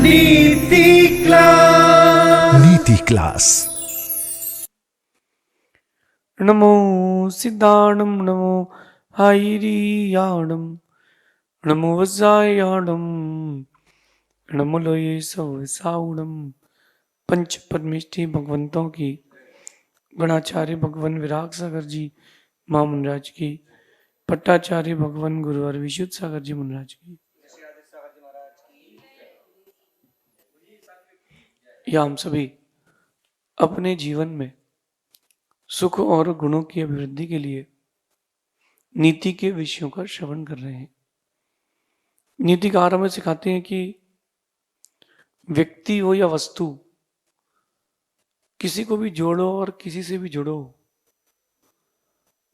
नीति क्लास। नीति क्लास। नमो सिद्धाणं नमो हाइरियाणं नमो वज्रायाणं नमो लोये सवसाउणं। पंच परमेष्टि भगवंतों की, गणाचार्य भगवान विराग सागर जी मां मुनराज की, पट्टाचार्य भगवान गुरुवर विशुद्ध सागर जी मुनराज की, या हम सभी अपने जीवन में सुख और गुणों की अभिवृद्धि के लिए नीति के विषयों का श्रवण कर रहे हैं। नीतिकार हमें सिखाते हैं कि व्यक्ति हो या वस्तु, किसी को भी जोड़ो और किसी से भी जुड़ो,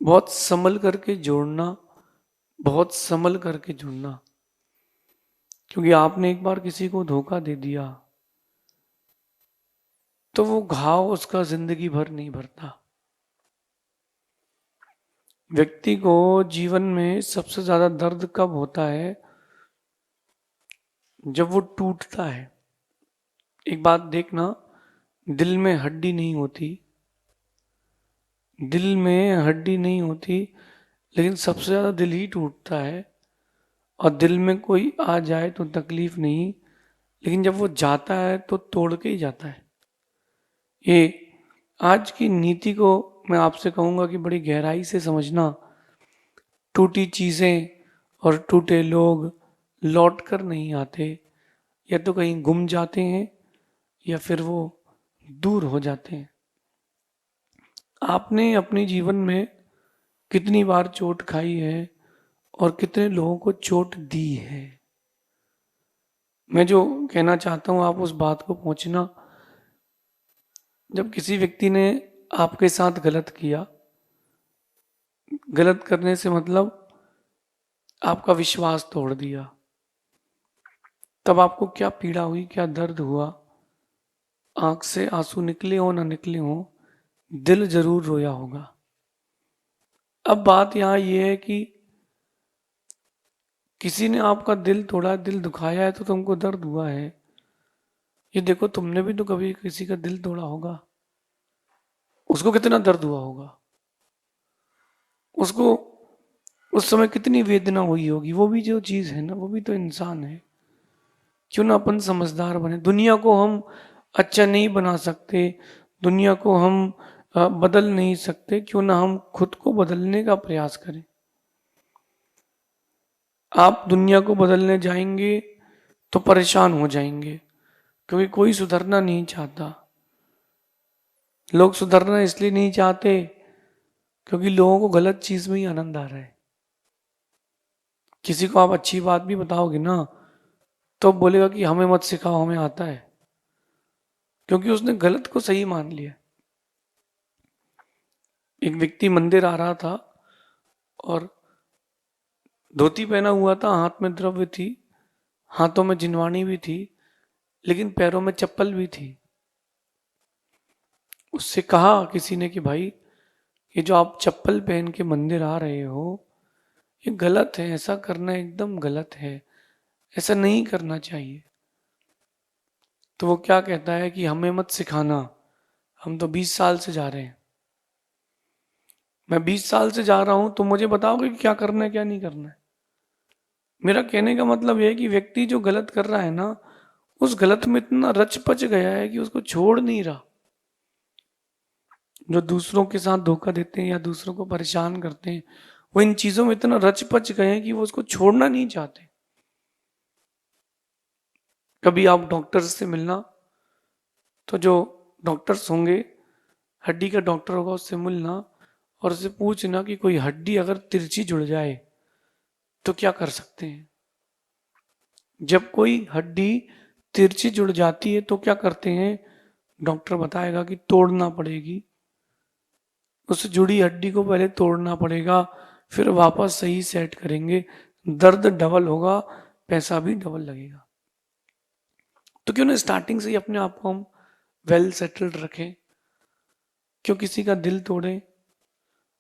बहुत संभल करके जोड़ना, बहुत संभल करके जुड़ना। क्योंकि आपने एक बार किसी को धोखा दे दिया तो वो घाव उसका जिंदगी भर नहीं भरता। व्यक्ति को जीवन में सबसे ज्यादा दर्द कब होता है? जब वो टूटता है। एक बात देखना, दिल में हड्डी नहीं होती, दिल में हड्डी नहीं होती, लेकिन सबसे ज्यादा दिल ही टूटता है। और दिल में कोई आ जाए तो तकलीफ नहीं, लेकिन जब वो जाता है तो तोड़ के ही जाता है। ये आज की नीति को मैं आपसे कहूंगा कि बड़ी गहराई से समझना। टूटी चीजें और टूटे लोग लौट कर नहीं आते, या तो कहीं गुम जाते हैं या फिर वो दूर हो जाते हैं। आपने अपने जीवन में कितनी बार चोट खाई है और कितने लोगों को चोट दी है? मैं जो कहना चाहता हूं आप उस बात को पहुंचना। जब किसी व्यक्ति ने आपके साथ गलत किया, गलत करने से मतलब आपका विश्वास तोड़ दिया, तब आपको क्या पीड़ा हुई, क्या दर्द हुआ? आंख से आंसू निकले हो ना निकले हो, दिल जरूर रोया होगा। अब बात यहां यह है कि किसी ने आपका दिल तोड़ा, दिल दुखाया है तो तुमको दर्द हुआ है। ये देखो, तुमने भी तो कभी किसी का दिल तोड़ा होगा, उसको कितना दर्द हुआ होगा, उसको उस समय कितनी वेदना हुई होगी। वो भी जो चीज है ना, वो भी तो इंसान है। क्यों ना अपन समझदार बने। दुनिया को हम अच्छा नहीं बना सकते, दुनिया को हम बदल नहीं सकते, क्यों ना हम खुद को बदलने का प्रयास करें। आप दुनिया को बदलने जाएंगे तो परेशान हो जाएंगे, क्योंकि कोई सुधरना नहीं चाहता। लोग सुधरना इसलिए नहीं चाहते क्योंकि लोगों को गलत चीज में ही आनंद आ रहा है। किसी को आप अच्छी बात भी बताओगे ना, तो बोलेगा कि हमें मत सिखाओ, हमें आता है, क्योंकि उसने गलत को सही मान लिया। एक व्यक्ति मंदिर आ रहा था और धोती पहना हुआ था, हाथ में द्रव्य थी, हाथों में जिनवाणी भी थी, लेकिन पैरों में चप्पल भी थी। उससे कहा किसी ने कि भाई, ये जो आप चप्पल पहन के मंदिर आ रहे हो, ये गलत है, ऐसा करना एकदम गलत है, ऐसा नहीं करना चाहिए। तो वो क्या कहता है कि हमें मत सिखाना, हम तो 20 साल से जा रहे हैं। मैं 20 साल से जा रहा हूं, तो मुझे बताओगे कि क्या करना है क्या नहीं करना है। मेरा कहने का मतलब यह है कि व्यक्ति जो गलत कर रहा है ना, उस गलत में इतना रच पच गया है कि उसको छोड़ नहीं रहा। जो दूसरों के साथ धोखा देते हैं या दूसरों को परेशान करते हैं, वो इन चीजों में इतना रच पच गए हैं कि वो उसको छोड़ना नहीं चाहते। कभी आप डॉक्टर से मिलना, तो जो डॉक्टर्स होंगे, हड्डी का डॉक्टर होगा, उससे मिलना और उससे पूछना कि कोई हड्डी अगर तिरछी जुड़ जाए तो क्या कर सकते हैं। जब कोई हड्डी तिरछी जुड़ जाती है तो क्या करते हैं, डॉक्टर बताएगा कि तोड़ना पड़ेगी। उस जुड़ी हड्डी को पहले तोड़ना पड़ेगा, फिर वापस सही सेट करेंगे। दर्द डबल होगा, पैसा भी डबल लगेगा। तो क्यों ना स्टार्टिंग से ही अपने आप को हम वेल सेटल्ड रखें। क्यों किसी का दिल तोड़ें?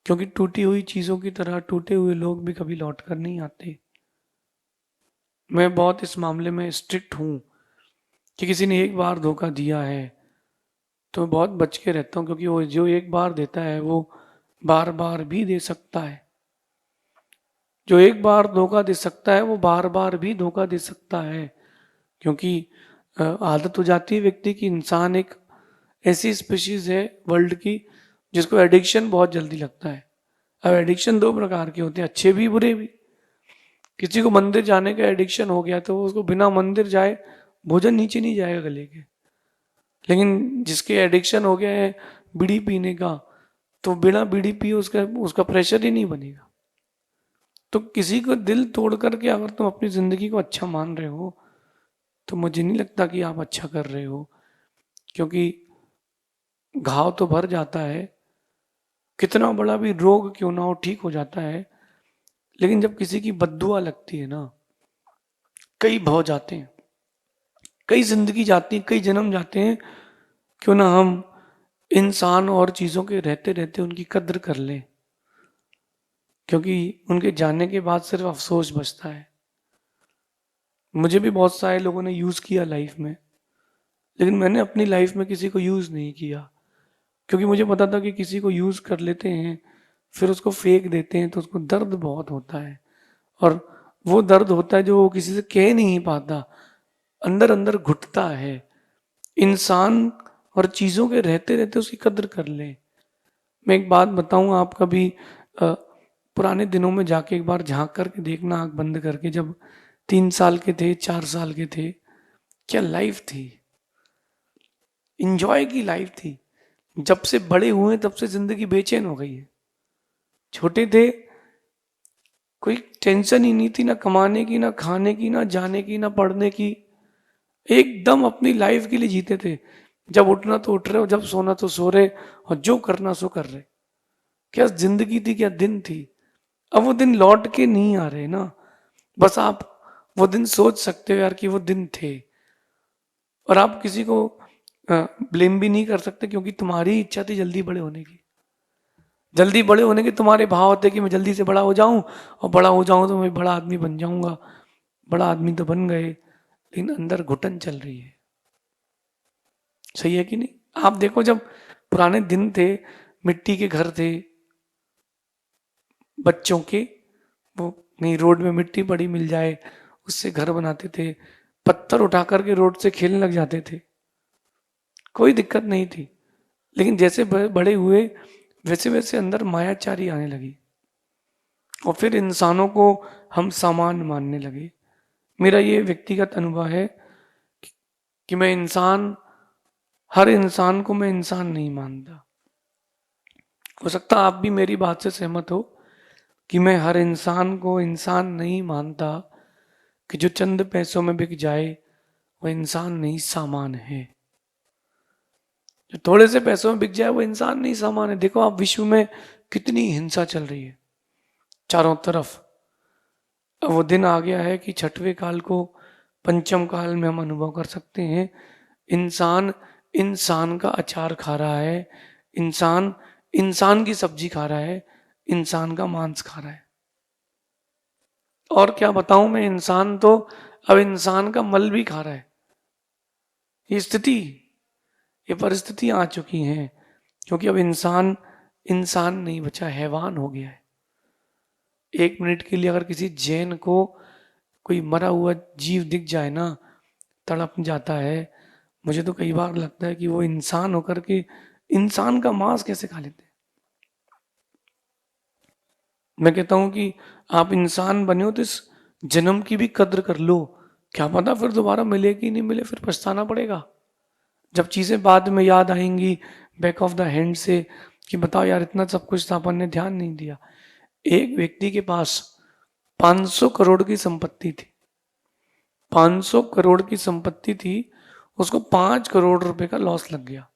क्योंकि टूटी हुई चीजों की तरह टूटे हुए लोग भी कभी लौट कर नहीं आते। मैं बहुत इस मामले में स्ट्रिक्ट हूं कि किसी ने एक बार धोखा दिया है तो मैं बहुत बच के रहता हूँ, क्योंकि वो जो एक बार देता है वो बार बार भी दे सकता है। जो एक बार धोखा दे सकता है वो बार बार भी धोखा दे सकता है, क्योंकि आदत हो जाती है व्यक्ति की। इंसान एक ऐसी स्पीशीज है वर्ल्ड की जिसको एडिक्शन बहुत जल्दी लगता है। अब एडिक्शन दो प्रकार के होते हैं, अच्छे भी बुरे भी। किसी को मंदिर जाने का एडिक्शन हो गया तो उसको बिना मंदिर जाए भोजन नीचे नहीं जाएगा गले के। लेकिन जिसके एडिक्शन हो गया है बीड़ी पीने का, तो बिना बीड़ी पिए उसका उसका प्रेशर ही नहीं बनेगा। तो किसी को दिल तोड़ करके अगर तुम अपनी जिंदगी को अच्छा मान रहे हो तो मुझे नहीं लगता कि आप अच्छा कर रहे हो, क्योंकि घाव तो भर जाता है, कितना बड़ा भी रोग क्यों ना हो ठीक हो जाता है। लेकिन जब किसी की बद्दुआ लगती है ना, कई भव जाते हैं, कई जिंदगी जाती है, कई जन्म जाते हैं। क्यों ना हम इंसान और चीजों के रहते रहते उनकी कद्र कर लें, क्योंकि उनके जाने के बाद सिर्फ अफसोस बचता है। मुझे भी बहुत सारे लोगों ने यूज किया लाइफ में, लेकिन मैंने अपनी लाइफ में किसी को यूज नहीं किया, क्योंकि मुझे पता था कि किसी को यूज कर लेते हैं फिर उसको फेंक देते हैं तो उसको दर्द बहुत होता है। और वो दर्द होता है जो वो किसी से कह नहीं पाता, अंदर अंदर घुटता है। इंसान और चीजों के रहते रहते उसकी कद्र कर ले। मैं एक बात बताऊं, आप कभी पुराने दिनों में जाके एक बार झांक करके देखना, आंख बंद करके, जब 3 साल के थे, 4 साल के थे, क्या लाइफ थी, इंजॉय की लाइफ थी। जब से बड़े हुए तब से जिंदगी बेचैन हो गई है। छोटे थे कोई टेंशन ही नहीं थी, ना कमाने की, ना खाने की, ना जाने की, ना पढ़ने की। एकदम अपनी लाइफ के लिए जीते थे। जब उठना तो उठ रहे हो, जब सोना तो सो रहे, और जो करना सो कर रहे। क्या जिंदगी थी, क्या दिन थी। अब वो दिन लौट के नहीं आ रहे ना। बस आप वो दिन सोच सकते हो यार कि वो दिन थे, और आप किसी को ब्लेम भी नहीं कर सकते, क्योंकि तुम्हारी इच्छा थी जल्दी बड़े होने की। जल्दी बड़े होने के तुम्हारे भाव होते कि मैं जल्दी से बड़ा हो जाऊं, और बड़ा हो जाऊं तो मैं बड़ा आदमी बन जाऊंगा। बड़ा आदमी तो बन गए, लेकिन अंदर घुटन चल रही है। सही है कि नहीं? आप देखो, जब पुराने दिन थे, मिट्टी के घर थे बच्चों के, वो नहीं रोड में मिट्टी पड़ी मिल जाए उससे घर बनाते थे, पत्थर उठा करके रोड से खेलने लग जाते थे, कोई दिक्कत नहीं थी। लेकिन जैसे बड़े हुए वैसे वैसे अंदर मायाचारी आने लगी, और फिर इंसानों को हम सामान मानने लगे। मेरा ये व्यक्तिगत अनुभव है कि मैं इंसान, हर इंसान को मैं इंसान नहीं मानता। हो सकता आप भी मेरी बात से सहमत हो कि मैं हर इंसान को इंसान नहीं मानता, कि जो चंद पैसों में बिक जाए वो इंसान नहीं सामान है। जो थोड़े से पैसों में बिक जाए वो इंसान नहीं सामान है। देखो आप, विश्व में कितनी हिंसा चल रही है चारों तरफ। अब वो दिन आ गया है कि छठवें काल को पंचम काल में हम अनुभव कर सकते हैं। इंसान इंसान का अचार खा रहा है, इंसान इंसान की सब्जी खा रहा है, इंसान का मांस खा रहा है। और क्या बताऊं मैं, इंसान तो अब इंसान का मल भी खा रहा है। ये स्थिति, ये परिस्थिति आ चुकी हैं, क्योंकि अब इंसान इंसान नहीं बचा, हैवान हो गया है। 1 मिनट के लिए अगर किसी जैन को कोई मरा हुआ जीव दिख जाए ना, तड़प जाता है। मुझे तो कई बार लगता है कि वो इंसान होकर के इंसान का मांस कैसे खा लेते हैं। मैं कहता हूं कि आप इंसान बने हो तो इस जन्म की भी कद्र कर लो। क्या पता फिर दोबारा मिले कि नहीं मिले, फिर पछताना पड़ेगा जब चीजें बाद में याद आएंगी बैक ऑफ द हैंड से, कि बताओ यार इतना सब कुछ था, अपन ने ध्यान नहीं दिया। एक व्यक्ति के पास 500 करोड़ की संपत्ति थी, 500 करोड़ की संपत्ति थी, उसको 5 करोड़ रुपए का लॉस लग गया।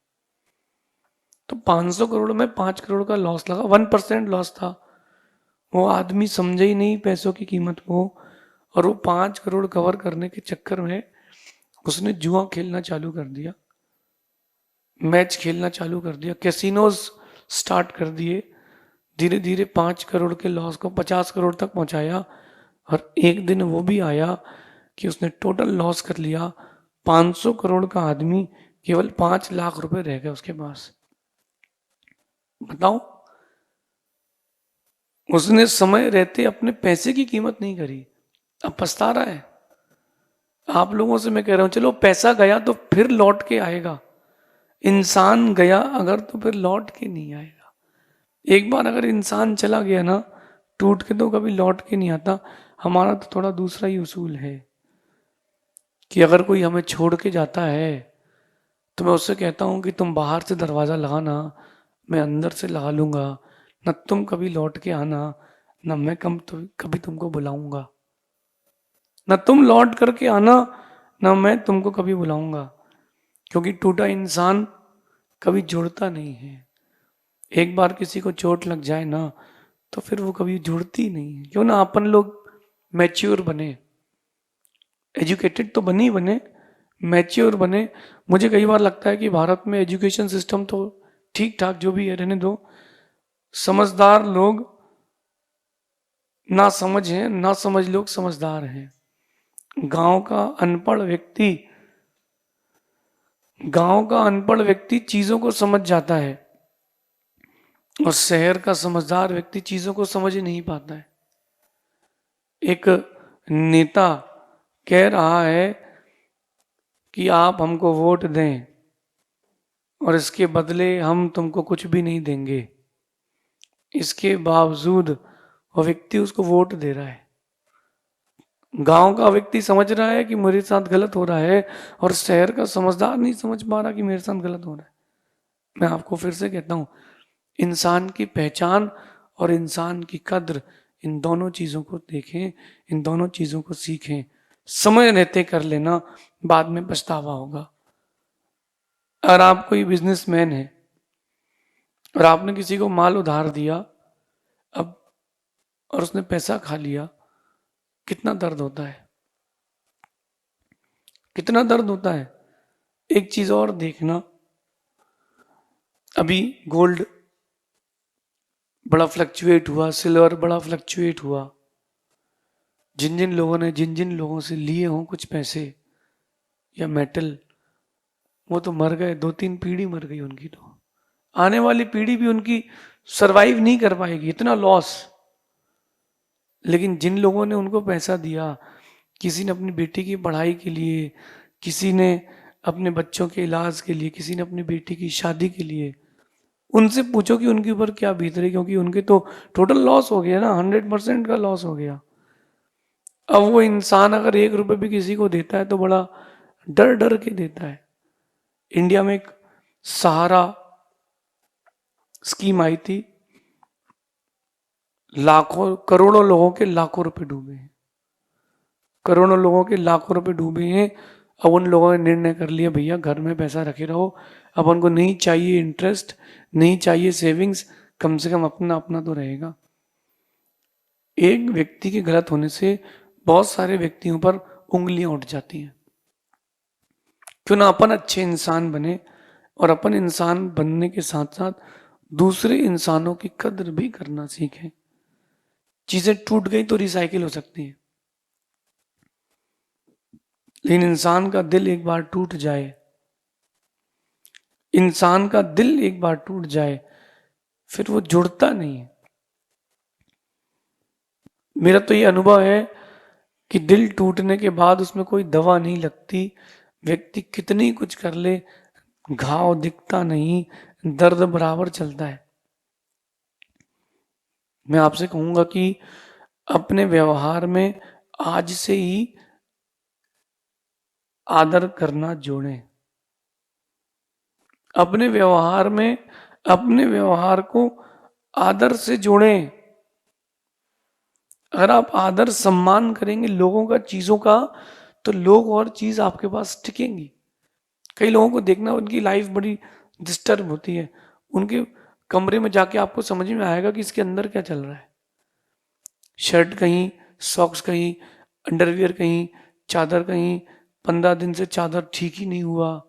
तो 500 करोड़ में 5 करोड़ का लॉस लगा, 1% लॉस था। वो आदमी समझे ही नहीं पैसों की कीमत को, और वो 5 करोड़ कवर करने के चक्कर में उसने जुआ खेलना चालू कर दिया, मैच खेलना चालू कर दिया, कैसीनोज स्टार्ट कर दिए। धीरे धीरे 5 करोड़ के लॉस को 50 करोड़ तक पहुंचाया। और एक दिन वो भी आया कि उसने टोटल लॉस कर लिया, 500 करोड़ का आदमी केवल 5 लाख रुपए रह गए उसके पास। बताओ, उसने समय रहते अपने पैसे की कीमत नहीं करी, अब पछता रहा है। आप लोगों से मैं कह रहा हूं, चलो पैसा गया तो फिर लौट के आएगा, इंसान गया अगर तो फिर लौट के नहीं आएगा। एक बार अगर इंसान चला गया ना टूट के, तो कभी लौट के नहीं आता। हमारा तो थोड़ा दूसरा ही उसूल है कि अगर कोई हमें छोड़ के जाता है तो मैं उससे कहता हूं कि तुम बाहर से दरवाजा लगाना, मैं अंदर से लगा लूंगा, न तुम कभी लौट के आना, न मैं कभी तुमको बुलाऊंगा, न तुम लौट करके आना, न मैं तुमको कभी बुलाऊंगा। क्योंकि टूटा इंसान कभी जुड़ता नहीं है। एक बार किसी को चोट लग जाए ना तो फिर वो कभी जुड़ती नहीं है। क्यों ना अपन लोग मैच्योर बने, एजुकेटेड तो बने, मैच्योर बने। मुझे कई बार लगता है कि भारत में एजुकेशन सिस्टम तो ठीक ठाक जो भी है रहने दो, समझदार लोग ना समझ हैं, ना समझ लोग समझदार हैं। गांव का अनपढ़ व्यक्ति चीजों को समझ जाता है, और शहर का समझदार व्यक्ति चीजों को समझ ही नहीं पाता है। एक नेता कह रहा है कि आप हमको वोट दें और इसके बदले हम तुमको कुछ भी नहीं देंगे। इसके बावजूद वो व्यक्ति उसको वोट दे रहा है। गांव का व्यक्ति समझ रहा है कि मेरे साथ गलत हो रहा है, और शहर का समझदार नहीं समझ पा रहा कि मेरे साथ गलत हो रहा है। मैं आपको फिर से कहता हूं, इंसान की पहचान और इंसान की कद्र, इन दोनों चीजों को देखें, इन दोनों चीजों को सीखें। समय रहते कर लेना, बाद में पछतावा होगा। अगर आप कोई बिजनेसमैन है और आपने किसी को माल उधार दिया अब, और उसने पैसा खा लिया, कितना दर्द होता है, कितना दर्द होता है। एक चीज और देखना, अभी गोल्ड बड़ा फ्लक्चुएट हुआ, सिल्वर बड़ा फ्लक्चुएट हुआ। जिन जिन लोगों से लिए हों कुछ पैसे या मेटल, वो तो मर गए, 2-3 पीढ़ी मर गई उनकी। तो आने वाली पीढ़ी भी उनकी सरवाइव नहीं कर पाएगी, इतना लॉस। लेकिन जिन लोगों ने उनको पैसा दिया, किसी ने अपनी बेटी की पढ़ाई के लिए, किसी ने अपने बच्चों के इलाज के लिए, किसी ने अपनी बेटी की शादी के लिए, उनसे पूछो कि उनके ऊपर क्या बीत रही, क्योंकि उनके तो टोटल लॉस हो गया ना, 100% का लॉस हो गया। अब वो इंसान अगर 1 रुपए भी किसी को देता है तो बड़ा डर डर के देता है। इंडिया में एक सहारा स्कीम आई थी, लाखों करोड़ों लोगों के लाखों रुपए डूबे हैं, करोड़ों लोगों के लाखों रुपए डूबे हैं। अब उन लोगों ने निर्णय कर लिया, भैया घर में पैसा रखे रहो, अब उनको नहीं चाहिए इंटरेस्ट, नहीं चाहिए सेविंग्स, कम से कम अपना अपना तो रहेगा। एक व्यक्ति के गलत होने से बहुत सारे व्यक्तियों पर उंगलियां उठ जाती हैं। क्यों ना अपन अच्छे इंसान बने, और अपन इंसान बनने के साथ साथ दूसरे इंसानों की कद्र भी करना सीखें। चीजें टूट गई तो रिसाइकिल हो सकती है, लेकिन इंसान का दिल एक बार टूट जाए, इंसान का दिल एक बार टूट जाए, फिर वो जुड़ता नहीं है। मेरा तो ये अनुभव है कि दिल टूटने के बाद उसमें कोई दवा नहीं लगती। व्यक्ति कितनी कुछ कर ले, घाव दिखता नहीं, दर्द बराबर चलता है। मैं आपसे कहूंगा कि अपने व्यवहार में आज से ही आदर करना जोड़ें। अपने व्यवहार में अपने व्यवहार को आदर से जोड़ें। अगर आप आदर सम्मान करेंगे लोगों का, चीजों का, तो लोग और चीज आपके पास टिकेंगी। कई लोगों को देखना, उनकी लाइफ बड़ी डिस्टर्ब होती है, उनके कमरे में जाके आपको समझ में आएगा कि इसके अंदर क्या चल रहा है। शर्ट कहीं, सॉक्स कहीं, अंडरवियर कहीं, चादर कहीं, 15 दिन से चादर ठीक ही नहीं हुआ।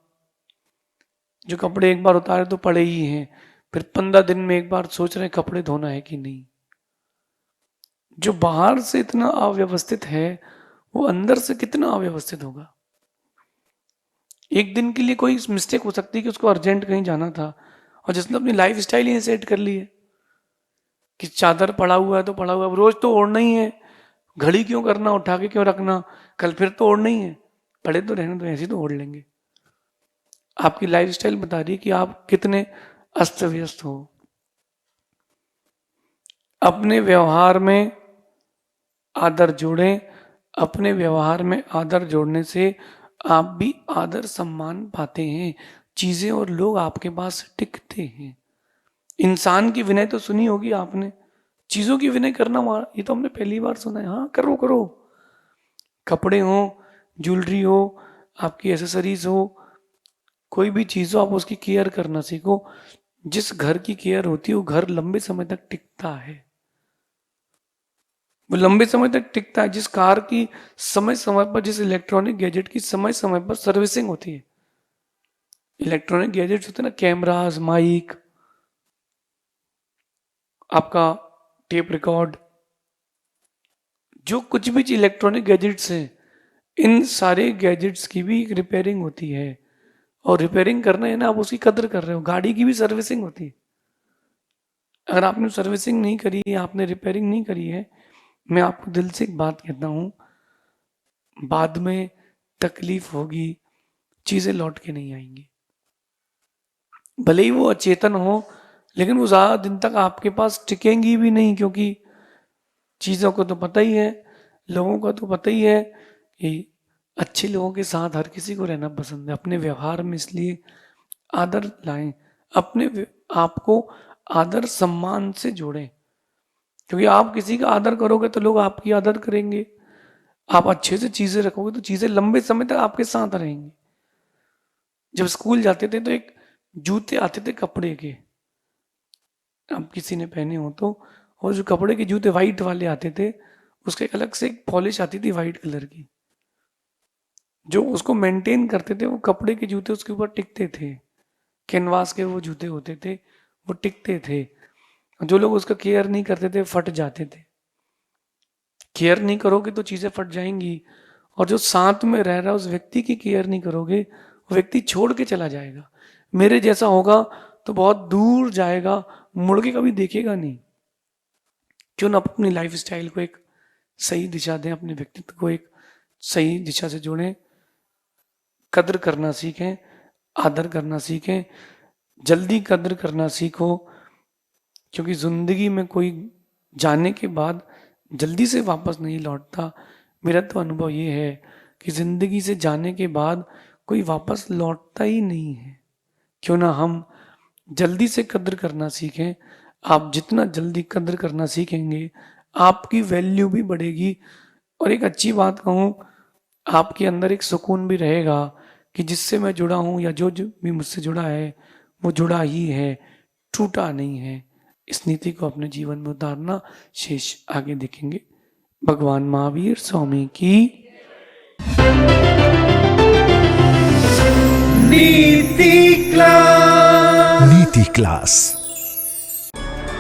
जो कपड़े एक बार उतारे तो पड़े ही हैं, फिर 15 दिन में एक बार सोच रहे हैं कपड़े धोना है कि नहीं। जो बाहर से इतना अव्यवस्थित है, वो अंदर से कितना अव्यवस्थित होगा। एक दिन के लिए कोई मिस्टेक हो सकती है कि उसको अर्जेंट कहीं जाना था, और जिसने अपनी लाइफ स्टाइल ही सेट कर ली है कि चादर पड़ा हुआ है तो पड़ा हुआ है, अब रोज तो ओढ़ना ही है, घड़ी क्यों करना, उठा के क्यों रखना, कल फिर तो ओढ़ना ही है, पड़े तो रहने, तो ऐसे ही तो ओढ़ लेंगे। आपकी लाइफ स्टाइल बता रही है कि आप कितने अस्त व्यस्त हो। अपने व्यवहार में आदर जोड़ें, अपने व्यवहार में आदर जोड़ने से आप भी आदर सम्मान पाते हैं, चीजें और लोग आपके पास टिकते हैं। इंसान की विनय तो सुनी होगी आपने, चीजों की विनय करना ये तो हमने पहली बार सुना है। हाँ, करो करो, कपड़े हो, ज्वेलरी हो, आपकी एसेसरीज हो, कोई भी चीज हो, आप उसकी केयर करना सीखो। जिस घर की केयर होती है वो घर लंबे समय तक टिकता है, वो लंबे समय तक टिकता है। जिस कार की समय समय पर, जिस इलेक्ट्रॉनिक गैजेट की समय समय पर सर्विसिंग होती है, इलेक्ट्रॉनिक गैजेट्स होते हैं ना, कैमरास, माइक, आपका टेप रिकॉर्ड, जो कुछ भी इलेक्ट्रॉनिक गैजेट्स हैं, इन सारे गैजेट्स की भी एक रिपेयरिंग होती है, और रिपेयरिंग करना है ना, आप उसकी कदर कर रहे हो। गाड़ी की भी सर्विसिंग होती है, अगर आपने सर्विसिंग नहीं करी है, आपने रिपेयरिंग नहीं करी है, मैं आपको दिल से एक बात कहता हूं, बाद में तकलीफ होगी, चीजें लौट के नहीं आएंगी। भले ही वो अचेतन हो, लेकिन वो ज्यादा दिन तक आपके पास टिकेंगी भी नहीं, क्योंकि चीजों को तो पता ही है, लोगों को तो पता ही है कि अच्छे लोगों के साथ हर किसी को रहना पसंद है। अपने व्यवहार में इसलिए आदर लाएं, अपने आपको आदर सम्मान से जोड़ें, क्योंकि आप किसी का आदर करोगे तो लोग आपकी आदर करेंगे। आप अच्छे से चीजें रखोगे तो चीजें लंबे समय तक आपके साथ रहेंगी। जब स्कूल जाते थे तो एक जूते आते थे कपड़े के, अब किसी ने पहने हो तो, और जो कपड़े के जूते वाइट वाले आते थे, उसके एक अलग से एक पॉलिश आती थी वाइट कलर की, जो उसको मेंटेन करते थे, वो कपड़े के जूते उसके ऊपर टिकते थे, कैनवास के वो जूते होते थे, वो टिकते थे। जो लोग उसका केयर नहीं करते थे फट जाते थे। केयर नहीं करोगे तो चीजें फट जाएंगी, और जो साथ में रह रहा है उस व्यक्ति की केयर नहीं करोगे, वो व्यक्ति छोड़ के चला जाएगा। मेरे जैसा होगा तो बहुत दूर जाएगा, मुड़ के कभी देखेगा नहीं। क्यों ना अपनी लाइफ स्टाइल को एक सही दिशा दें, अपने व्यक्तित्व को एक सही दिशा से जोड़ें, कद्र करना सीखें, आदर करना सीखें, जल्दी कद्र करना सीखो, क्योंकि जिंदगी में कोई जाने के बाद जल्दी से वापस नहीं लौटता। मेरा तो अनुभव ये है कि जिंदगी से जाने के बाद कोई वापस लौटता ही नहीं है। क्यों ना हम जल्दी से कद्र करना सीखें। आप जितना जल्दी कद्र करना सीखेंगे, आपकी वैल्यू भी बढ़ेगी। और एक अच्छी बात कहूँ, आपके अंदर एक सुकून भी रहेगा कि जिससे मैं जुड़ा हूँ या जो भी मुझसे जुड़ा है वो जुड़ा ही है, टूटा नहीं है। इस नीति को अपने जीवन में उतारना, शेष आगे देखेंगे। भगवान महावीर स्वामी की नीति क्लास। नीति क्लास।